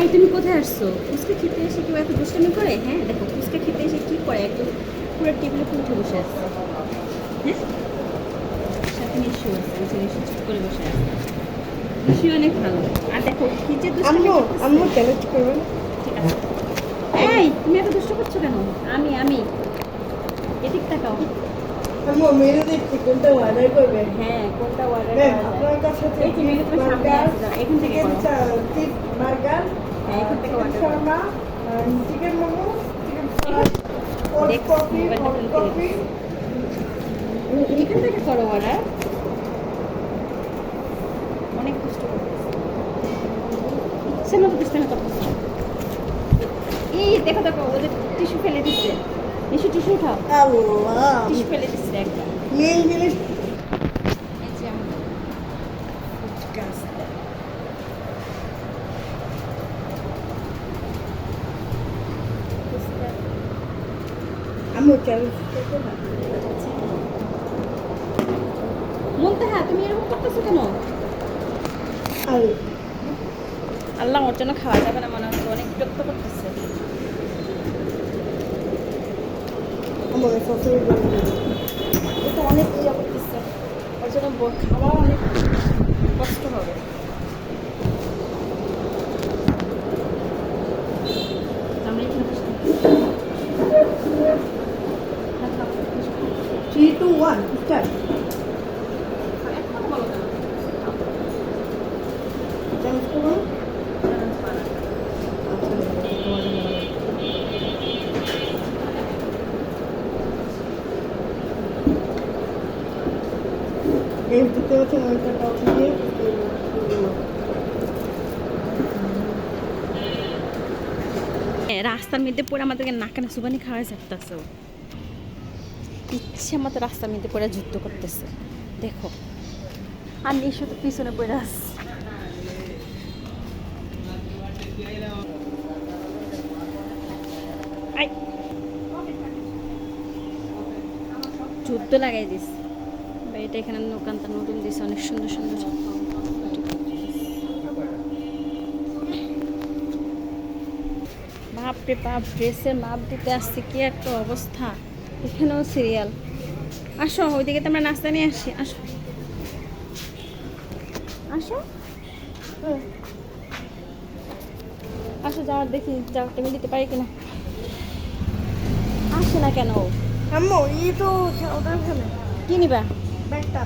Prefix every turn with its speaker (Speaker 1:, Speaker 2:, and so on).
Speaker 1: এই তুমি কোথায় আসছো? ফুচকা খেতে এসে কেউ এত দুষ্টামি করে? হ্যাঁ দেখো, ফুচকা খেতে এসে কি করে, একদম পুরো টেবিলে উঠে বসে আছে। হ্যাঁ, সাথে নিশু আছে, নিশু নিশু চুপ করে বসে আছে। নিশু অনেক ভালো। আর দেখো কি যে দুষ্টামি
Speaker 2: আম্মু
Speaker 1: করতেছে।
Speaker 2: আম্মু চ্যালেঞ্জ করবেন।
Speaker 1: ঠিক আছে। এই তুমি এত দুষ্ট করছো কেন? আমি এদিক তাকাও।
Speaker 2: আম্মু মেনু দেখছি কোনটা অর্ডার করবেন।
Speaker 1: হ্যাঁ, কোনটা অর্ডার
Speaker 2: ম্যাম
Speaker 1: করা যায়?
Speaker 2: আপনার কাছে
Speaker 1: এই যে মেনু তোমার সামনে আছে, যাও, এখান থেকে
Speaker 2: চিকেন
Speaker 1: করো।
Speaker 2: চিপ বার্গার,
Speaker 1: হ্যাঁ, এখান থেকে
Speaker 2: চিকেন
Speaker 1: order করো।
Speaker 2: শর্মা, চিকেন মোমো, চিকেন
Speaker 1: দেখছি,
Speaker 2: কফি,
Speaker 1: মোবাইলটা
Speaker 2: হট
Speaker 1: খুলে
Speaker 2: কফি।
Speaker 1: এখান থেকে করো অর্ডার। অনেক কষ্ট করতেছে, ইচ্ছে মতো দুষ্টামি করতেছে। এই দেখো দেখো, ওদের টিস্যু ফেলে দিচ্ছে। নিশু টিস্যু উঠাও,
Speaker 2: আল্লাহ
Speaker 1: টিস্যু ফেলে দিচ্ছে একটা।
Speaker 2: মেন জিনিস
Speaker 1: এই যে আমাদের ফুচকা আছে। ফুচকা
Speaker 2: আম্মু চ্যালেঞ্জ করতে না।
Speaker 1: মুনতাহা, তুমি এরকম করতেছো কেন?
Speaker 2: আর
Speaker 1: আল্লাহ, ওর জন্য খাওয়া যাবে না মনে হচ্ছে, অনেক বিরক্ত করতেছে।
Speaker 2: আম্মু সসের বার্গার।
Speaker 1: এটা অনেক ইয়া করতেছে, ওর জন্য খাওয়া অনেক কষ্ট হবে। আমরা এখানে বসে থাকি। খাও, খাও, বসে খাও।
Speaker 2: 3 2 1 স্টার্ট।
Speaker 1: এক কথা বলো কেন? খাও।
Speaker 2: চ্যালেঞ্জ করুন। এই দিতে হচ্ছে একটা টপ দিয়ে
Speaker 1: রাস্তার মধ্যে পড়ে আমাদেরকে নাকানা সুবানি খাওয়াই যাচ্ছে। ইচ্ছে মতো রাস্তার মধ্যে পড়ে যুদ্ধ করতেছে, দেখো। আর নিশু তো পিছনে পড়ে আসছে। আই, যুদ্ধ লাগাই দিস। এটা এখানে দোকানটা নতুন দিছে, অনেক সুন্দর সুন্দর। বাপরে বাপ, ড্রেসের মাপ দিতে আসছে, কি একটা অবস্থা। এখানেও সিরিয়াল। আসো, ওইদিকে তো আমরা নাস্তা নিয়ে আসি, আসো আসো। আসো, যাওয়ার দেখি, যাও টেবিল দিতে পারি কিনা। আসে না কেন?
Speaker 2: আম্মু এই তো ওদের ওখানে
Speaker 1: কি নিবা?
Speaker 2: ব্যাগটা